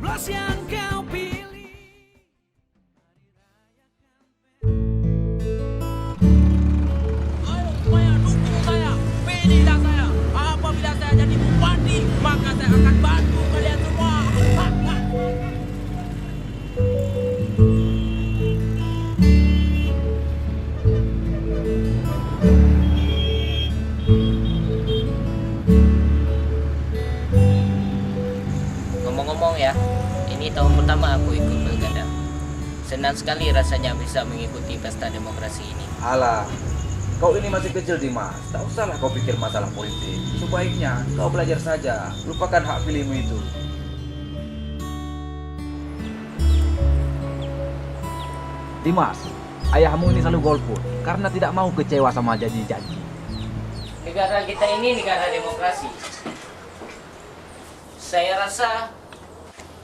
coblos yang kau pilih. Ayo supaya dukung saya, pilihlah saya. Apabila saya jadi bupati, maka saya akan bantu kalian semua. Ngomong-ngomong ya, ini tahun pertama aku ikut pilkada. Senang sekali rasanya bisa mengikuti pesta demokrasi ini. Alah, kau ini masih kecil Dimas. Tak usahlah kau pikir masalah politik. Sebaiknya kau belajar saja. Lupakan hak pilihmu itu. Dimas, ayahmu ini selalu golput karena tidak mau kecewa sama janji-janji. Negara kita ini negara demokrasi. Saya rasa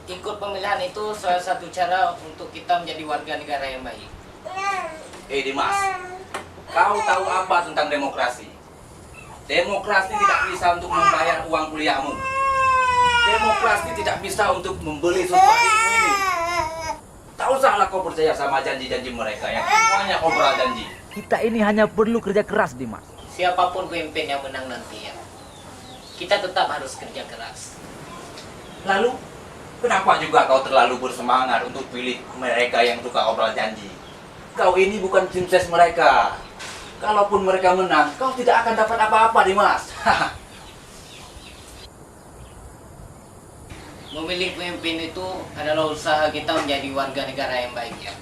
ikut pemilihan itu salah satu cara untuk kita menjadi warga negara yang baik. Dimas, kau tahu apa tentang demokrasi? Demokrasi tidak bisa untuk membayar uang kuliahmu. Demokrasi tidak bisa untuk membeli sesuatu ini. Tak usahlah kau percaya sama janji-janji mereka yang semuanya obral janji. Kita ini hanya perlu kerja keras, Dimas. Siapapun pemimpin yang menang nanti ya, kita tetap harus kerja keras. Lalu, kenapa juga kau terlalu bersemangat untuk pilih mereka yang suka obral janji? Kau ini bukan tim ses mereka. Kalaupun mereka menang, kau tidak akan dapat apa-apa, Dimas. Memilih pemimpin itu adalah usaha kita menjadi warga negara yang baik ya.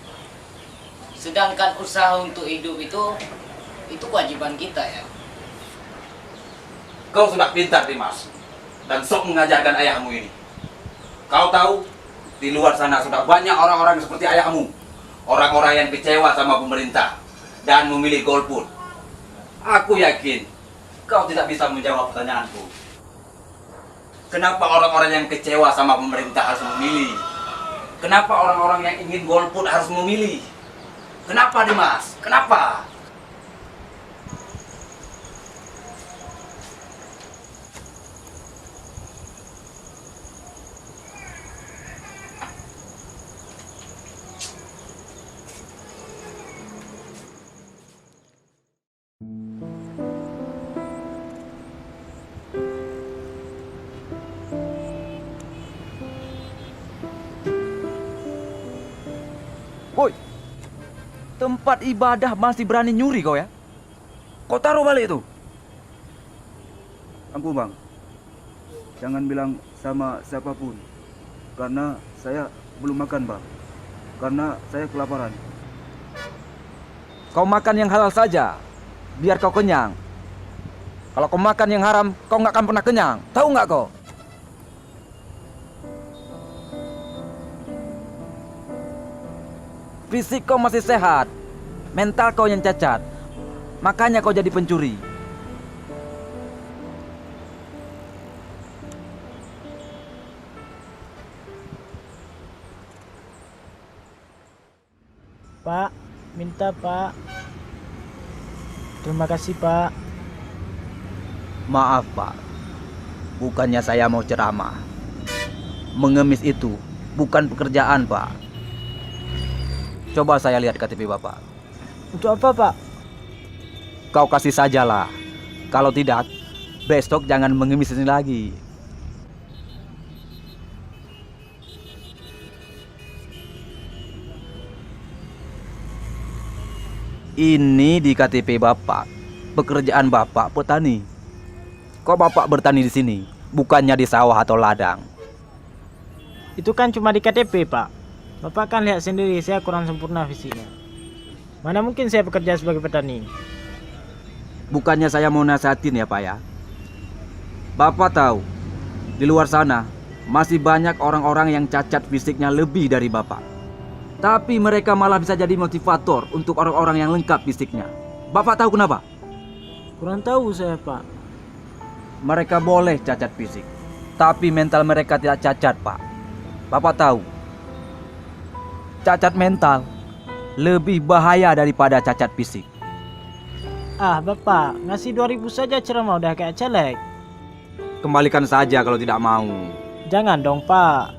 Sedangkan usaha untuk hidup itu kewajiban kita ya. Kau sudah pintar, Dimas. Dan sok mengajarkan ayahmu ini. Kau tahu, di luar sana sudah banyak orang-orang seperti ayahmu. Orang-orang yang kecewa sama pemerintah dan memilih golput. Aku yakin kau tidak bisa menjawab pertanyaanku. Kenapa orang-orang yang kecewa sama pemerintah harus memilih? Kenapa orang-orang yang ingin golput harus memilih? Kenapa, Dimas? Kenapa? Woi, tempat ibadah masih berani nyuri kau ya? Kau taruh balik itu. Ampun bang, jangan bilang sama siapapun. Karena saya belum makan bang. Karena saya kelaparan. Kau makan yang halal saja, biar kau kenyang. Kalau kau makan yang haram, kau nggak akan pernah kenyang. Tahu nggak kau? Fisik kau masih sehat, mental kau yang cacat. Makanya kau jadi pencuri. Pak, minta Pak. Terima kasih Pak. Maaf Pak, bukannya saya mau ceramah. Mengemis itu bukan pekerjaan Pak. Coba saya lihat KTP Bapak. Untuk apa Pak? Kau kasih sajalah. Kalau tidak, besok jangan mengemis ini lagi. Ini di KTP Bapak. Pekerjaan Bapak petani. Kok Bapak bertani di sini, bukannya di sawah atau ladang? Itu kan cuma di KTP Pak. Bapak kan lihat sendiri saya kurang sempurna fisiknya. Mana mungkin saya bekerja sebagai petani? Bukannya saya mau nasihatin ya Pak ya. Bapak tahu, di luar sana masih banyak orang-orang yang cacat fisiknya lebih dari Bapak. Tapi mereka malah bisa jadi motivator untuk orang-orang yang lengkap fisiknya. Bapak tahu kenapa? Kurang tahu saya Pak. Mereka boleh cacat fisik, tapi mental mereka tidak cacat Pak. Bapak tahu, cacat mental lebih bahaya daripada cacat fisik. Ah Bapak, ngasih 2.000 saja ceramah udah kayak caleg. Kembalikan saja kalau tidak mau. Jangan dong Pak.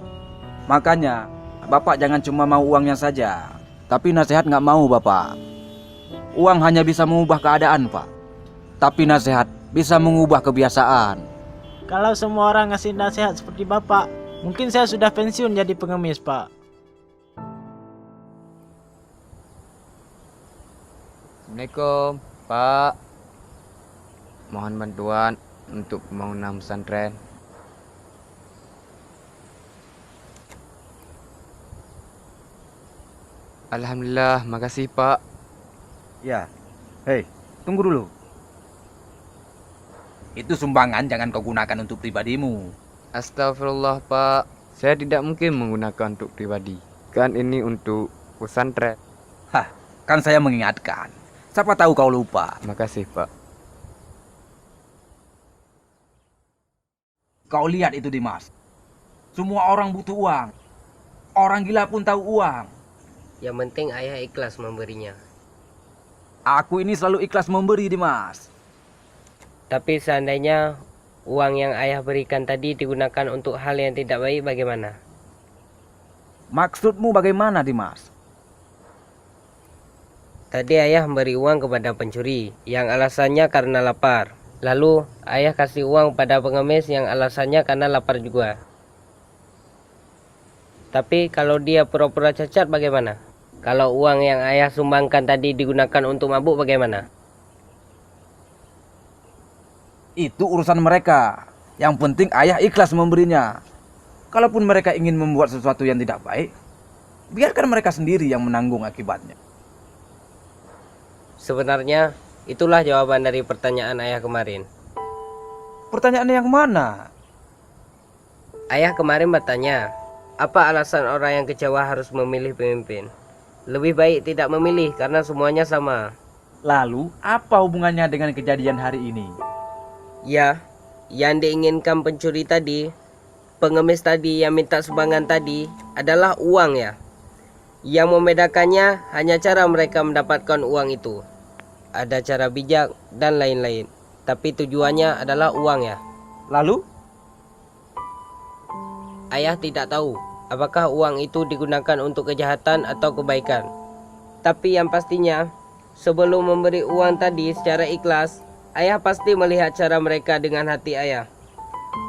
Makanya, Bapak jangan cuma mau uangnya saja. Tapi nasihat nggak mau, Bapak. Uang hanya bisa mengubah keadaan, Pak. Tapi nasihat bisa mengubah kebiasaan. Kalau semua orang ngasih nasihat seperti Bapak, mungkin saya sudah pensiun jadi pengemis, Pak. Assalamualaikum, Pak. Mohon bantuan untuk pembangunan pesantren. Alhamdulillah, makasih, Pak. Ya, hei, tunggu dulu. Itu sumbangan jangan kau gunakan untuk pribadimu. Astagfirullah, Pak. Saya tidak mungkin menggunakan untuk pribadi. Kan ini untuk pesantren. Hah, kan saya mengingatkan. Siapa tahu kau lupa. Makasih, Pak. Kau lihat itu, Dimas. Semua orang butuh uang. Orang gila pun tahu uang. Yang penting ayah ikhlas memberinya. Aku ini selalu ikhlas memberi, Dimas. Tapi seandainya uang yang ayah berikan tadi digunakan untuk hal yang tidak baik, bagaimana? Maksudmu bagaimana, Dimas? Tadi ayah memberi uang kepada pencuri yang alasannya karena lapar. Lalu ayah kasih uang pada pengemis yang alasannya karena lapar juga. Tapi kalau dia pura-pura cacat, bagaimana? Kalau uang yang ayah sumbangkan tadi digunakan untuk mabuk, bagaimana? Itu urusan mereka. Yang penting ayah ikhlas memberinya. Kalaupun mereka ingin membuat sesuatu yang tidak baik, biarkan mereka sendiri yang menanggung akibatnya. Sebenarnya itulah jawaban dari pertanyaan ayah kemarin. Pertanyaan yang mana? Ayah kemarin bertanya, apa alasan orang yang kecewa harus memilih pemimpin? Lebih baik tidak memilih karena semuanya sama. Lalu, apa hubungannya dengan kejadian hari ini? Ya, yang diinginkan pencuri tadi, pengemis tadi yang minta sumbangan tadi adalah uang ya. Yang membedakannya hanya cara mereka mendapatkan uang itu. Ada cara bijak dan lain-lain. Tapi tujuannya adalah uang ya. Lalu? Ayah tidak tahu apakah uang itu digunakan untuk kejahatan atau kebaikan. Tapi yang pastinya, sebelum memberi uang tadi secara ikhlas, ayah pasti melihat cara mereka dengan hati ayah.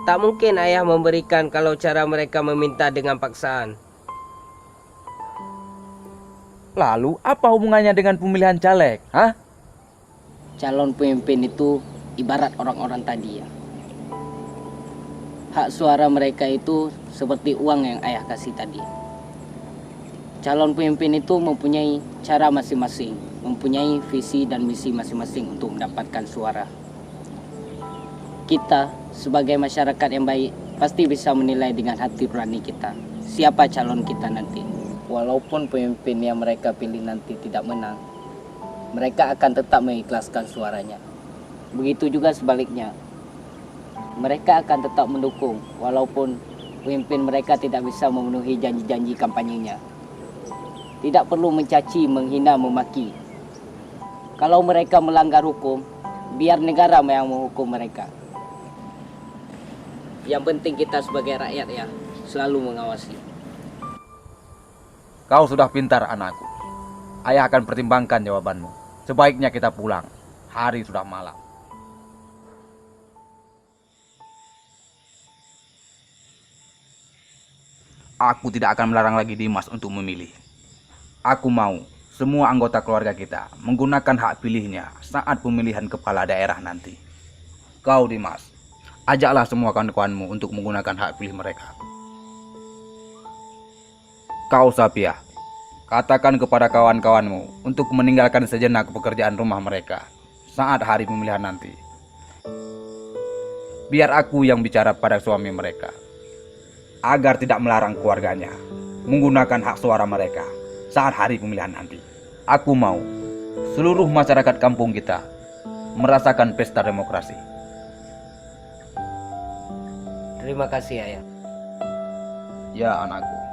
Tak mungkin ayah memberikan kalau cara mereka meminta dengan paksaan. Lalu, apa hubungannya dengan pemilihan caleg? Hah? Calon pemimpin itu ibarat orang-orang tadi ya. Hak suara mereka itu seperti uang yang ayah kasih tadi. Calon pemimpin itu mempunyai cara masing-masing, mempunyai visi dan misi masing-masing untuk mendapatkan suara. Kita sebagai masyarakat yang baik pasti bisa menilai dengan hati nurani kita siapa calon kita nanti. Walaupun pemimpin yang mereka pilih nanti tidak menang, mereka akan tetap mengikhlaskan suaranya. Begitu juga sebaliknya. Mereka akan tetap mendukung walaupun pemimpin mereka tidak bisa memenuhi janji-janji kampanyenya. Tidak perlu mencaci, menghina, memaki. Kalau mereka melanggar hukum, biar negara yang menghukum mereka. Yang penting kita sebagai rakyat ya, selalu mengawasi. Kau sudah pintar, anakku. Ayah akan pertimbangkan jawabanmu. Sebaiknya kita pulang. Hari sudah malam. Aku tidak akan melarang lagi Dimas untuk memilih. Aku mau semua anggota keluarga kita menggunakan hak pilihnya saat pemilihan kepala daerah nanti. Kau, Dimas, ajaklah semua kawan-kawanmu untuk menggunakan hak pilih mereka. Kau, Sapiah, katakan kepada kawan-kawanmu untuk meninggalkan sejenak pekerjaan rumah mereka saat hari pemilihan nanti. Biar aku yang bicara pada suami mereka, agar tidak melarang keluarganya menggunakan hak suara mereka saat hari pemilihan nanti. Aku mau seluruh masyarakat kampung kita merasakan pesta demokrasi. Terima kasih ayah. Ya, anakku.